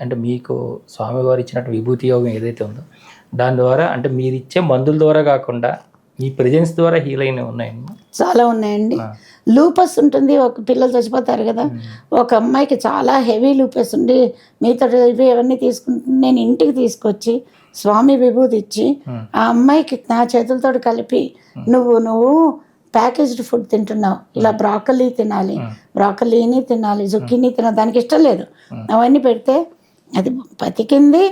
అంటే మీకు స్వామివారు ఇచ్చినట్టు విభూతి యోగం ఏదైతే ఉందో దాని ద్వారా అంటే మీరు ఇచ్చే మందుల ద్వారా కాకుండా మీ ప్రెజెన్స్ ద్వారా హీల్ అయినవి ఉన్నాయండి? చాలా ఉన్నాయండి. లూపస్ ఉంటుంది, ఒక పిల్లలు చచ్చిపోతారు కదా, ఒక అమ్మాయికి చాలా హెవీ లూపస్ ఉండి మిగతా ఇవి అవన్నీ తీసుకుంటుంది. నేను ఇంటికి తీసుకొచ్చి స్వామి విభూతి ఇచ్చి ఆ అమ్మాయికి నా చేతులతో కలిపి నువ్వు ప్యాకేజ్డ్ ఫుడ్ తింటున్నావు, ఇలా బ్రాకలీ తినాలి, బ్రాకలీని తినాలి, జుక్కీని తినాలి, దానికి ఇష్టం లేదు, అవన్నీ పెడితే అది బతికింది.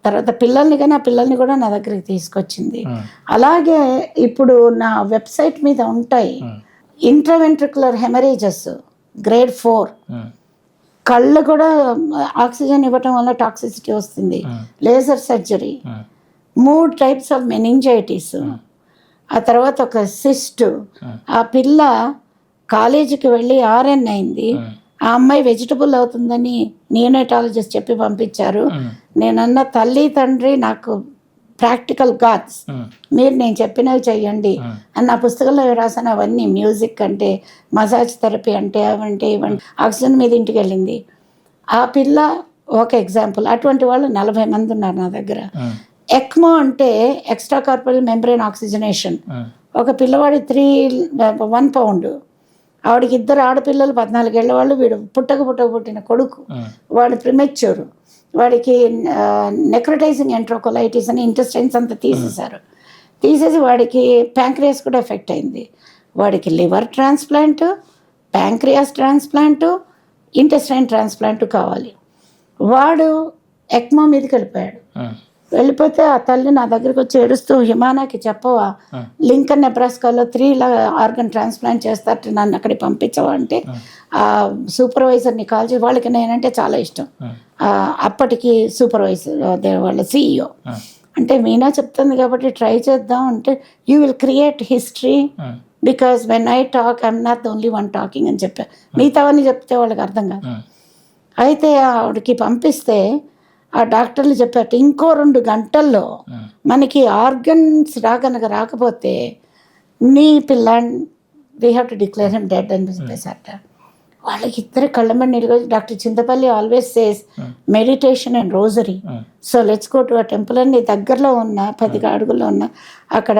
తర్వాత పిల్లల్ని కానీ ఆ పిల్లల్ని కూడా నా దగ్గరికి తీసుకొచ్చింది. అలాగే ఇప్పుడు నా వెబ్సైట్ మీద ఉంటాయి ఇంట్రావెంట్రికులర్ హెమరేజెస్ గ్రేడ్ 4, కళ్ళు కూడా ఆక్సిజన్ ఇవ్వటం వల్ల టాక్సిసిటీ వస్తుంది, laser surgery, 3 types of meningitis, ఆ తర్వాత ఒక సిస్ట్, ఆ పిల్ల కాలేజీకి వెళ్ళి RN అయింది, ఆ అమ్మాయి వెజిటబుల్ అవుతుందని నియోనటాలజిస్ట్ చెప్పి పంపించారు. నేనన్న తల్లి తండ్రి నాకు ప్రాక్టికల్ గాడ్స్, మీరు నేను చెప్పినవి చెయ్యండి అని నా పుస్తకంలో రాసాను. అవన్నీ మ్యూజిక్ అంటే, మసాజ్ థెరపీ అంటే, అవంటే ఇవంటే, ఆక్సిజన్ మీద ఇంటికి వెళ్ళింది ఆ పిల్ల. ఒక ఎగ్జాంపుల్. అటువంటి వాళ్ళు 40 మంది ఉన్నారు నా దగ్గర. ఎక్మో అంటే ఎక్స్ట్రా కార్పొరల్ మెంబ్రెయిన్ ఆక్సిజనేషన్. ఒక పిల్లవాడి 1 పౌండ్, ఆవిడకి 2 ఆడపిల్లలు 14 ఏళ్ళ వాళ్ళు, వీడు పుట్టిన కొడుకు, వాడు ప్రిమెచ్యూర్, వాడికి నెక్రోటైజింగ్ ఎంట్రోకోలైటిస్ అని ఇంటెస్టైన్స్ అంతా తీసేసి వాడికి ప్యాంక్రియాస్ కూడా ఎఫెక్ట్ అయింది. వాడికి liver transplant, pancreas transplant, intestine transplant కావాలి. వాడు ఎక్మో మీదకి వెళ్ళిపోతే ఆ తల్లి నా దగ్గరికి వచ్చి ఏడుస్తూ, హిమానాకి చెప్పవా, లింకన్ నెబ్రాస్కాలో 3 ఆర్గన్ ట్రాన్స్ప్లాంట్ చేస్తారు, నన్ను అక్కడికి పంపించవా అంటే ఆ సూపర్వైజర్ని కాల్ చేసి, వాళ్ళకి నేనంటే చాలా ఇష్టం, అప్పటికి సూపర్వైజర్ వాళ్ళ CEO అంటే, మీనా చెప్తుంది కాబట్టి ట్రై చేద్దాం అంటే, you will create history because when I talk I'm not the only one talking అని చెప్పా. మిగతావన్నీ చెప్తే వాళ్ళకి అర్థం కాదు. అయితే ఆవిడకి పంపిస్తే ఆ డాక్టర్లు చెప్పారు, ఇంకో 2 గంటల్లో మనకి ఆర్గన్స్ రాకపోతే నీ పిల్లాన్ని we have to declare him dead అని చెప్పేసారట. వాళ్ళకి 2 కళ్ళమని నీళ్ళు. Doctor Chintapalli always says meditation and rosary, so let's go to ఆ టెంపుల్ అని. దగ్గరలో ఉన్న 10 అడుగుల్లో ఉన్న అక్కడ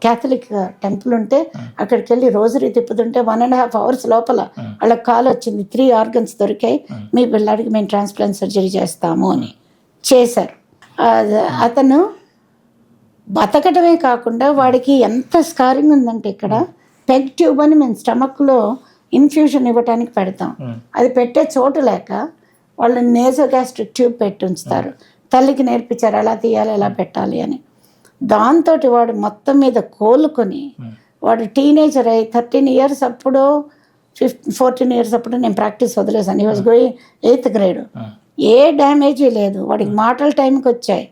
క్యాథలిక్ టెంపుల్ ఉంటే అక్కడికి వెళ్ళి రోజరీ తిప్పుతుంటే 1.5 hours లోపల వాళ్ళకి కాల్ వచ్చింది, 3 ఆర్గన్స్ దొరికాయి, మీ పిల్లాడికి మేము ట్రాన్స్ప్లాంట్ సర్జరీ చేస్తాము అని చేశారు. అతను బతకటమే కాకుండా వాడికి ఎంత స్కారింగ్ ఉందంటే, ఇక్కడ పెగ్ ట్యూబ్ అని మేము స్టమక్లో ఇన్ఫ్యూషన్ ఇవ్వడానికి పెడతాం, అది పెట్టే చోటు లేక వాళ్ళు నేజోగ్యాస్ట్రిక్ ట్యూబ్ పెట్టి ఉంచుతారు. తల్లికి నేర్పించారు ఎలా తీయాలి, ఎలా పెట్టాలి అని. దాంతో వాడు మొత్తం మీద కోలుకొని, వాడు టీనేజర్ అయ్యి 13 years అప్పుడు 14 years అప్పుడు నేను ప్రాక్టీస్ వదిలేసాను. ఈ వాజ్ గోయింగ్ 8th grade. ఏ డ్యామేజీ లేదు, వాడికి మాటలు టైంకి వచ్చాయి,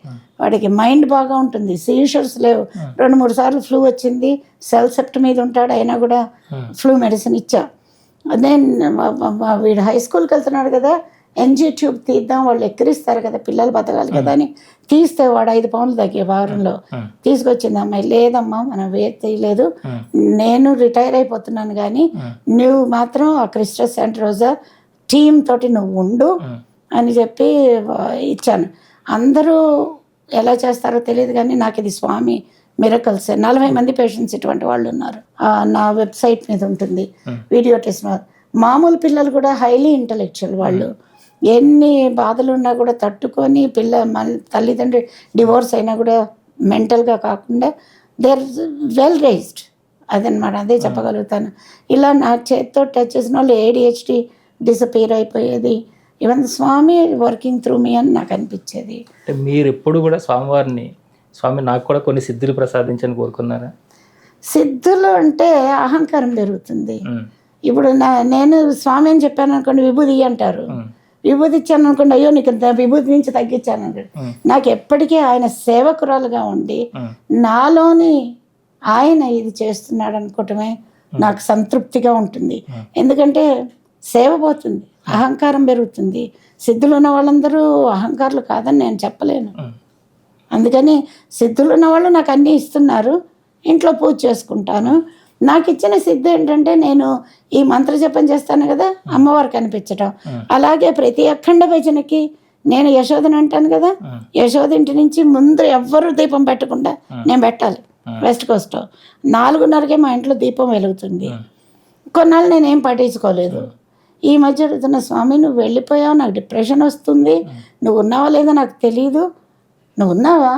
వాడికి మైండ్ బాగా ఉంటుంది, సీషర్స్ లేవు. 2-3 సార్లు ఫ్లూ వచ్చింది, సెల్ సెప్ట్ మీద ఉంటాడు, అయినా కూడా ఫ్లూ మెడిసిన్ ఇచ్చా. అదే వీడు హై స్కూల్కి వెళ్తున్నాడు కదా, NG ట్యూబ్ తీద్దాం, వాళ్ళు ఎక్కిరిస్తారు కదా, పిల్లలు బతకాలి కదా అని తీస్తే వాడు 5 pounds తగ్గే వారంలో. తీసుకొచ్చింది అమ్మాయి, లేదమ్మా మనం వెయిట్ తీయలేదు, నేను రిటైర్ అయిపోతున్నాను, కానీ నువ్వు మాత్రం ఆ క్రిస్టస్ సెంటర్ రోజా టీమ్ తోటి నువ్వు ఉండు అని చెప్పి ఇచ్చాను. అందరూ ఎలా చేస్తారో తెలియదు, కానీ నాకు ఇది స్వామి మిరకల్స్. 40 మంది పేషెంట్స్ ఇటువంటి వాళ్ళు ఉన్నారు. నా వెబ్సైట్ మీద ఉంటుంది వీడియో టెస్ట్. మామూలు పిల్లలు కూడా హైలీ ఇంటలెక్చువల్, వాళ్ళు ఎన్ని బాధలు ఉన్నా కూడా తట్టుకొని, తల్లిదండ్రి డివోర్స్ అయినా కూడా మెంటల్గా కాకుండా దే ఆర్ వెల్ రైజ్డ్. అదనమాట, అదే చెప్పగలుగుతాను. ఇలా నా చేతితో టచ్ చేసిన వాళ్ళు ADHD డిసపియర్ అయిపోయేది. ఈవెన్ స్వామి వర్కింగ్ త్రూ మీ అని నాకు అనిపించేది. అంటే మీరు ఎప్పుడు కూడా స్వామివారిని, స్వామి నాకు కూడా కొన్ని సిద్ధులు ప్రసాదించని కోరుకున్నారా? సిద్ధులు అంటే అహంకారం పెరుగుతుంది. ఇప్పుడు నేను స్వామి అని చెప్పాను అనుకోండి, విభూది అంటారు, విభూతి ఇచ్చాను అనుకోండి, అయ్యో నీకు విభూతి నుంచి తగ్గించాను అంటాడు. నాకు ఎప్పటికీ ఆయన సేవకురాలుగా ఉండి నాలోని ఆయన ఇది చేస్తున్నాడు అనుకోవటమే నాకు సంతృప్తిగా ఉంటుంది. ఎందుకంటే సేవ పోతుంది, అహంకారం పెరుగుతుంది. సిద్ధులు ఉన్న వాళ్ళందరూ అహంకారులు కాదని నేను చెప్పలేను. అందుకని సిద్ధులు ఉన్న వాళ్ళు నాకు అన్నీ ఇస్తున్నారు, ఇంట్లో పూజ చేసుకుంటాను. నాకు ఇచ్చిన సిద్ధి ఏంటంటే, నేను ఈ మంత్ర జపం చేస్తాను కదా, అమ్మవారికి అనిపించటం. అలాగే ప్రతి అఖండ భజనకి నేను యశోదని అంటాను కదా, యశోద ఇంటి నుంచి ముందు ఎవ్వరు దీపం పెట్టకుండా నేను పెట్టాలి. వెస్ట్ కోస్ట్ 4:30కే మా ఇంట్లో దీపం వెలుగుతుంది. కొన్నాళ్ళు నేనేం పట్టించుకోలేదు. ఈ మధ్య అడుగుతున్న, స్వామి నువ్వు వెళ్ళిపోయావు, నాకు డిప్రెషన్ వస్తుంది, నువ్వు ఉన్నావా లేదా నాకు తెలియదు, నువ్వు ఉన్నావా?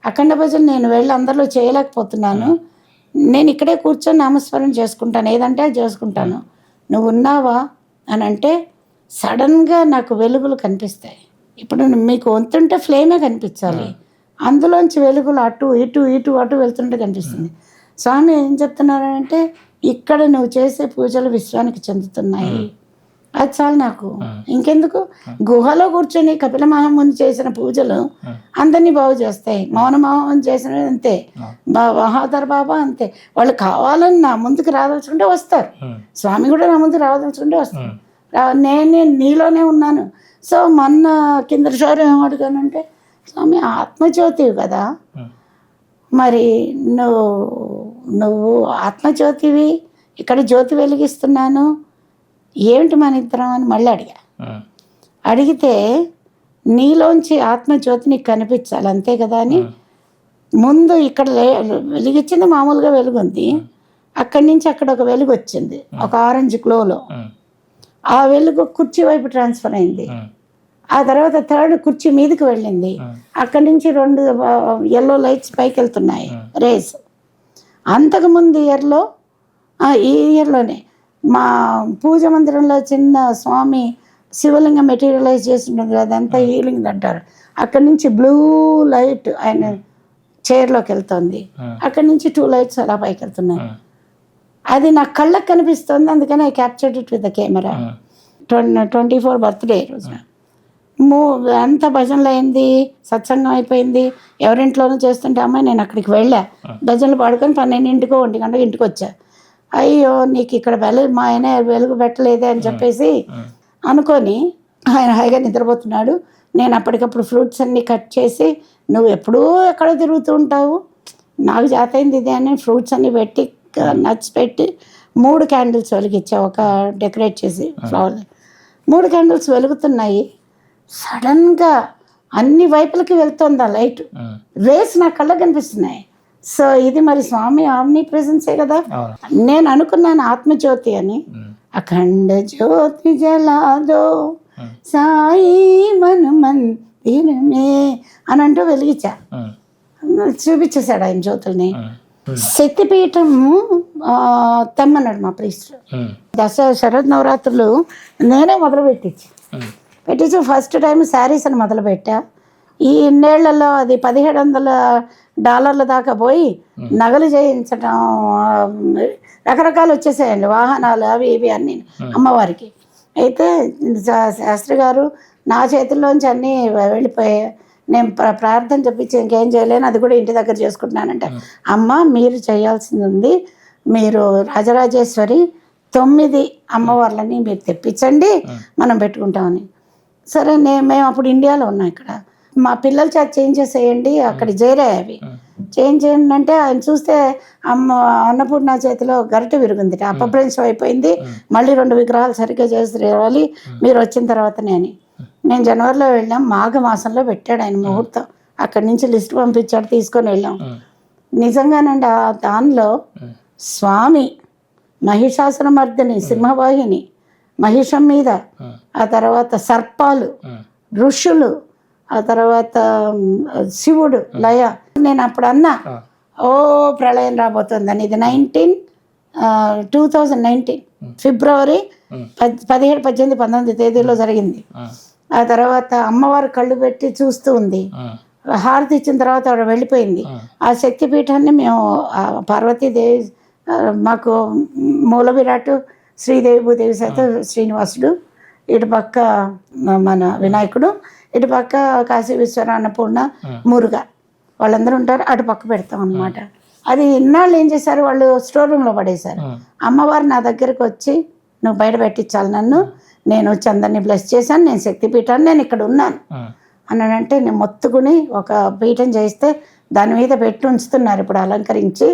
అఖండ భజన నేను వెళ్ళి అందరిలో చేయలేకపోతున్నాను, నేను ఇక్కడే కూర్చొని నామస్మరణ చేసుకుంటాను, ఏదంటే అది చేసుకుంటాను, నువ్వు ఉన్నావా అని అంటే సడన్గా నాకు వెలుగులు కనిపిస్తాయి. ఇప్పుడు మీకు వంతుంటే ఫ్లేమే కనిపించాలి, అందులోంచి వెలుగులు అటు ఇటు ఇటు అటు వెళ్తుంటే కనిపిస్తుంది. స్వామి ఏం చెప్తున్నారంటే, ఇక్కడ నువ్వు చేసే పూజలు విశ్వానికి చెందుతున్నాయి, అది చాలు నాకు, ఇంకెందుకు. గుహలో కూర్చొని కపిల మహాముని చేసిన పూజలు అందరినీ బాగు చేస్తాయి, మౌన మహాముని చేసిన అంతే, మహాధర్ బాబా అంతే. వాళ్ళు కావాలని నా ముందుకు రాదలుచుకుంటే వస్తారు, స్వామి కూడా నా ముందుకు రావదలుచుకుంటే వస్తారు. నేను నీలోనే ఉన్నాను. సో మొన్న కింద శౌర్యం ఏమడుగానంటే, స్వామి ఆత్మజ్యోతివి కదా, మరి నువ్వు ఆత్మజ్యోతివి, ఇక్కడ జ్యోతి వెలిగిస్తున్నాను, ఏమిటి మన ఇద్దరం అని మళ్ళీ అడిగితే, నీలోంచి ఆత్మజ్యోతి నీకు కనిపించాలి అంతే కదా అని. ముందు ఇక్కడ వెలిగించింది మామూలుగా వెలుగుంది, అక్కడి నుంచి అక్కడ ఒక వెలుగు వచ్చింది, ఒక ఆరెంజ్ గ్లోలో. ఆ వెలుగు కుర్చీ వైపు ట్రాన్స్ఫర్ అయింది. ఆ తర్వాత థర్డ్ కుర్చీ మీదకి వెళ్ళింది, అక్కడి నుంచి 2 ఎల్లో లైట్స్ పైకి వెళ్తున్నాయి, రేస్. అంతకుముందు ఈ ఇయర్లోనే మా పూజ మందిరంలో చిన్న స్వామి శివలింగం మెటీరియలైజ్ చేసి ఉంటుంది, అదంతా హీలింగ్ అంటారు. అక్కడి నుంచి బ్లూ లైట్ ఆయన చైర్లోకి వెళ్తుంది, అక్కడి నుంచి 2 లైట్స్ అలా పైకి వెళ్తున్నాయి. అది నా కళ్ళకు కనిపిస్తుంది, అందుకని I captured it with the camera. 24 birthday రోజున అంత భజనలు అయింది, సత్సంగం అయిపోయింది, ఎవరింట్లోనూ చేస్తుంటే అమ్మాయి నేను అక్కడికి వెళ్ళా, భజనలు పాడుకొని 12 1 గంటకి ఇంటికి వచ్చా. అయ్యో నీకు ఇక్కడ మా ఆయన వెలుగు పెట్టలేదే అని చెప్పేసి అనుకొని ఆయన హాయిగా నిద్రపోతున్నాడు. నేను అప్పటికప్పుడు ఫ్రూట్స్ అన్నీ కట్ చేసి, నువ్వు ఎప్పుడూ ఎక్కడో తిరుగుతూ ఉంటావు, నాకు జాతైంది ఇదే అని ఫ్రూట్స్ అన్నీ పెట్టి నట్స్ పెట్టి 3 క్యాండిల్స్ వెలిగించా, ఒక డెకరేట్ చేసి ఫ్లవర్. 3 క్యాండిల్స్ వెలుగుతున్నాయి. సడన్గా అన్ని వైపులకి వెళ్తుంది ఆ లైట్, రేస్ నా కళ్ళకు కనిపిస్తున్నాయి. సో ఇది మరి స్వామి ఆమ్ని ప్రెజెన్సే కదా. నేను అనుకున్నాను ఆత్మజ్యోతి అని, అఖండ జ్యోతి జలాదో సాయి మను మందిరమే అని అంటూ వెలిగించా. చూపించేశాడు ఆయన జ్యోతుల్ని. శక్తిపీఠం తెమ్మన్నాడు మా ప్రీస్టర్. శరద్ నవరాత్రులు నేనే మొదలు పెట్టించి ఫస్ట్ టైం శారీస్ అని మొదలుపెట్టా. ఈ ఇన్నేళ్లలో అది $1700 దాకా పోయి నగలు చేయించడం, రకరకాలు వచ్చేసాయండి, వాహనాలు అవి ఇవి అన్నీ అమ్మవారికి. అయితే శాస్త్రి గారు నా చేతుల్లోంచి అన్నీ వెళ్ళిపోయాయి. నేను ప్రార్థన చెప్పించి ఇంకేం చేయలేను, అది కూడా ఇంటి దగ్గర చేసుకుంటున్నానంటే, అమ్మ మీరు చేయాల్సింది ఉంది, మీరు రాజరాజేశ్వరి 9 అమ్మవార్లని మీరు తెప్పించండి, మనం పెట్టుకుంటామని. సరే మేము అప్పుడు ఇండియాలో ఉన్నాం, ఇక్కడ మా పిల్లల చేత చేంజ్ చేసేయండి, అక్కడ చేరాయి అవి. చేంజ్ చేయండి అంటే ఆయన చూస్తే అన్నపూర్ణ చేతిలో గరిటె విరుగుంది, అపభ్రంశం అయిపోయింది, మళ్ళీ 2 విగ్రహాలు సరిగ్గా చేసి రావాలి మీరు వచ్చిన తర్వాతనే అని. నేను జనవరిలో వెళ్ళాం, మాఘ మాసంలో పెట్టాడు ఆయన ముహూర్తం, అక్కడి నుంచి లిస్ట్ పంపించాడు, తీసుకొని వెళ్ళాం. నిజంగానండి ఆ దానిలో స్వామి మహిషాసురమర్దిని సింహవాహిని మహిషం మీద, ఆ తర్వాత సర్పాలు, ఋషులు, ఆ తర్వాత శివుడు లయ. నేను అప్పుడు అన్నా ప్రళయం రాబోతుందని. ఇది 2019 ఫిబ్రవరి 17, 18, 19 తేదీలో జరిగింది. ఆ తర్వాత అమ్మవారు కళ్ళు పెట్టి చూస్తూ ఉంది, హారతి ఇచ్చిన తర్వాత ఆవిడ వెళ్ళిపోయింది. ఆ శక్తిపీఠాన్ని మేము పార్వతీదేవి, మాకు మూల విరాట్ శ్రీదేవి భూదేవి సైత శ్రీనివాసుడు, ఇటు పక్క మన వినాయకుడు, ఇటు పక్క కాశీ విశ్వర అన్నపూర్ణ మురుగా వాళ్ళందరూ ఉంటారు, అటు పక్క పెడతాం అనమాట. అది ఇన్నాళ్ళు ఏం చేశారు, వాళ్ళు స్టోర్ రూమ్లో పడేశారు. అమ్మవారు నా దగ్గరకు వచ్చి నువ్వు బయట పెట్టించాలి నన్ను, నేను వచ్చి అందరినీ బ్లెస్ చేశాను, నేను శక్తిపీఠాన్ని, నేను ఇక్కడ ఉన్నాను అన్నాడంటే, నేను మొత్తుకుని ఒక పీఠం చేస్తే దాని మీద పెట్టి ఉంచుతున్నారు ఇప్పుడు అలంకరించి.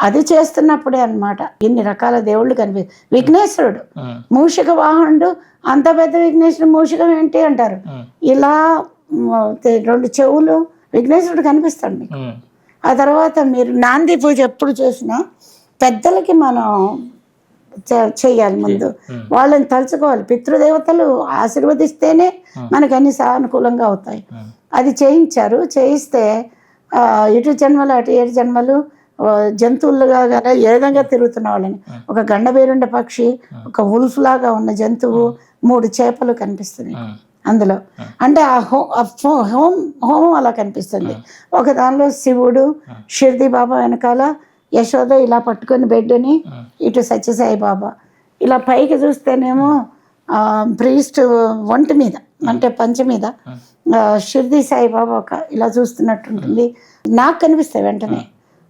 అది చేస్తున్నప్పుడే అన్నమాట ఇన్ని రకాల దేవుళ్ళు విఘ్నేశ్వరుడు, మూషిక వాహనుడు, అంత పెద్ద విఘ్నేశ్వరుడు మూషికం ఏంటి అంటారు. ఇలా 2 చెవులు విఘ్నేశ్వరుడు కనిపిస్తాడు మీకు. ఆ తర్వాత మీరు నాంది పూజ ఎప్పుడు చేసినా పెద్దలకి మనం చెయ్యాలి. ముందు వాళ్ళని తలుచుకోవాలి. పితృదేవతలు ఆశీర్వదిస్తేనే మనకు అన్ని సానుకూలంగా అవుతాయి. అది చేయించారు. చేయిస్తే ఇటు జన్మలు అటు 7 జన్మలు జంతువులుగా కదా ఏ విధంగా తిరుగుతున్న వాళ్ళని, ఒక గండబేరుండ పక్షి, ఒక ఉల్ఫ్ లాగా ఉన్న జంతువు, 3 చేపలు కనిపిస్తుంది అందులో. అంటే ఆ హోమం అలా కనిపిస్తుంది. ఒక దానిలో శివుడు, షిర్ది బాబా వెనకాల యశోద ఇలా పట్టుకొని బెడ్ని, ఇటు సత్యసాయి బాబా. ఇలా పైకి చూస్తేనేమో ప్రీస్ట్ ఒంటి మీద అంటే పంచ మీద షిర్ది సాయిబాబా ఒక ఇలా చూస్తున్నట్టుంటుంది. నాకు కనిపిస్తాయి వెంటనే,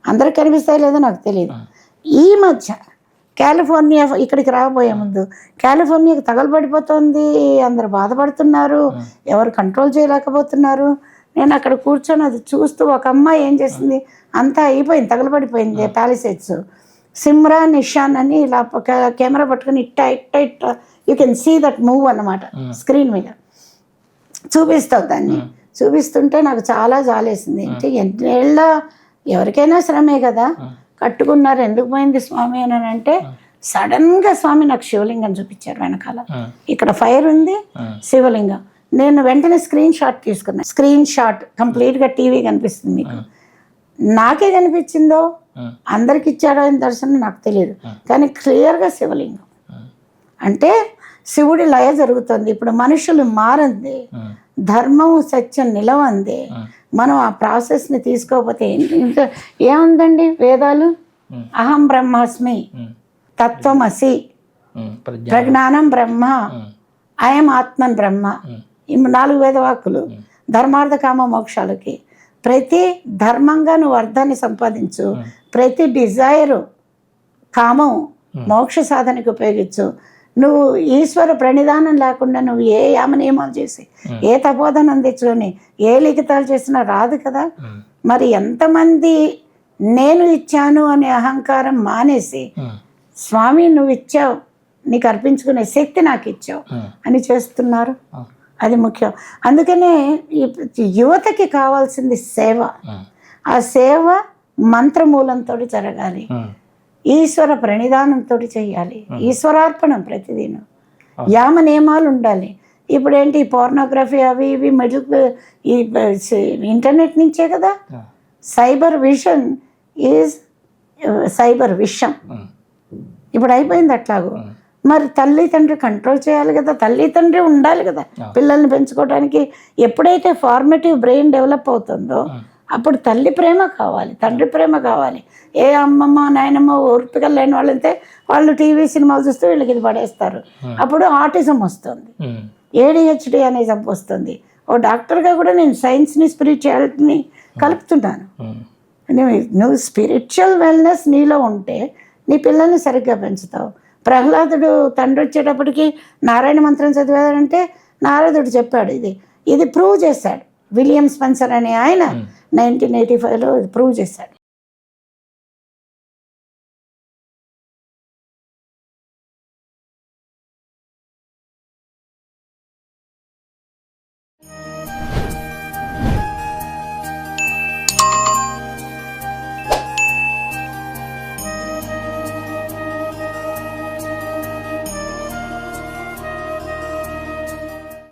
అందరికి కనిపిస్తాయి లేదో నాకు తెలియదు. ఈ మధ్య కాలిఫోర్నియా ఇక్కడికి రాబోయే ముందు కాలిఫోర్నియాకి తగలబడిపోతుంది, అందరు బాధపడుతున్నారు, ఎవరు కంట్రోల్ చేయలేకపోతున్నారు. నేను అక్కడ కూర్చొని అది చూస్తూ ఒక అమ్మాయి ఏం చేసింది, అంతా అయిపోయింది, తగలబడిపోయింది ప్యాలిసేడ్స్. సిమ్రా నిషాన్ అని ఇలా కెమెరా పట్టుకుని ఇట్ట you can see that move అన్నమాట స్క్రీన్ మీద చూపిస్తావు. దాన్ని చూపిస్తుంటే నాకు చాలా జాలేసింది. అంటే ఎన్నేళ్ళ ఎవరికైనా శ్రమే కదా, కట్టుకున్నారు, ఎందుకు పోయింది స్వామి అని అంటే సడన్గా స్వామి నాకు శివలింగం చూపించారు వెనకాల. ఇక్కడ ఫైర్ ఉంది, శివలింగం. నేను వెంటనే స్క్రీన్ షాట్ తీసుకున్నాను. స్క్రీన్ షాట్ కంప్లీట్గా టీవీ కనిపిస్తుంది మీకు. నాకే కనిపించిందో అందరికి ఇచ్చాడో ఆయన దర్శనం నాకు తెలియదు, కానీ క్లియర్గా శివలింగం. అంటే శివుడి లయ జరుగుతుంది. ఇప్పుడు మనుషులు మారంది, ధర్మం సత్యం నిలవంది. మనం ఆ ప్రాసెస్ని తీసుకోకపోతే ఇంకా ఏముందండి, వేదాలు అహం బ్రహ్మాస్మి, తత్వమసి, ప్రజ్ఞానం బ్రహ్మ, అయం ఆత్మన్ బ్రహ్మ, ఈ 4 వేదవాక్కులు ధర్మార్థ కామ మోక్షాలకి. ప్రతి ధర్మంగా నువ్వు అర్థాన్ని సంపాదించు, ప్రతి డిజైరు కామం మోక్ష సాధనకు ఉపయోగించు. నువ్వు ఈశ్వర ప్రణిధానం లేకుండా నువ్వు ఏ యామనియమాలు చేసి ఏ తపోధనం తెచ్చుకొని ఏ లిఖితాలు చేసినా రాదు కదా. మరి ఎంతమంది నేను ఇచ్చాను అనే అహంకారం మానేసి స్వామి నువ్వు ఇచ్చావు, నీకు అర్పించుకునే శక్తి నాకు ఇచ్చావు అని చేస్తున్నారు. అది ముఖ్యం. అందుకనే యువతకి కావాల్సింది సేవ. ఆ సేవ మంత్రమూలంతో జరగాలి, ఈశ్వర ప్రణిధానంతో చేయాలి, ఈశ్వరార్పణం ప్రతిదినం, యామ నియమాలు ఉండాలి. ఇప్పుడు ఏంటి పోర్నోగ్రఫీ అవి ఇవి ఈ ఇంటర్నెట్ నుంచే కదా. సైబర్ విషన్ ఈజ్ సైబర్ విషం ఇప్పుడు అయిపోయింది అట్లాగూ. మరి తల్లి తండ్రి కంట్రోల్ చేయాలి కదా, తల్లి తండ్రి ఉండాలి కదా పిల్లల్ని పెంచుకోవడానికి. ఎప్పుడైతే ఫార్మేటివ్ బ్రెయిన్ డెవలప్ అవుతుందో అప్పుడు తల్లి ప్రేమ కావాలి, తండ్రి ప్రేమ కావాలి. ఏ అమ్మమ్మ నాయనమ్మ ఓర్పికలు లేని వాళ్ళంటే వాళ్ళు టీవీ సినిమాలు చూస్తూ వీళ్ళకి ఇది పడేస్తారు. అప్పుడు ఆటిజం వస్తుంది, ADHD అనే జబ్బు వస్తుంది. ఓ డాక్టర్గా కూడా నేను సైన్స్ని స్పిరిచువాలిటీని కలుపుతున్నాను. నువ్వు స్పిరిచువల్ వెల్నెస్ నీలో ఉంటే నీ పిల్లల్ని సరిగ్గా పెంచుతావు. ప్రహ్లాదుడు తండ్రి వచ్చేటప్పటికి నారాయణ మంత్రం చదివాడంటే నారదుడు చెప్పాడు, ఇది ప్రూవ్ చేశాడు. విలియం స్పెన్సర్ అనే ఆయన 1985లో ప్రూవ్ చేశాడు.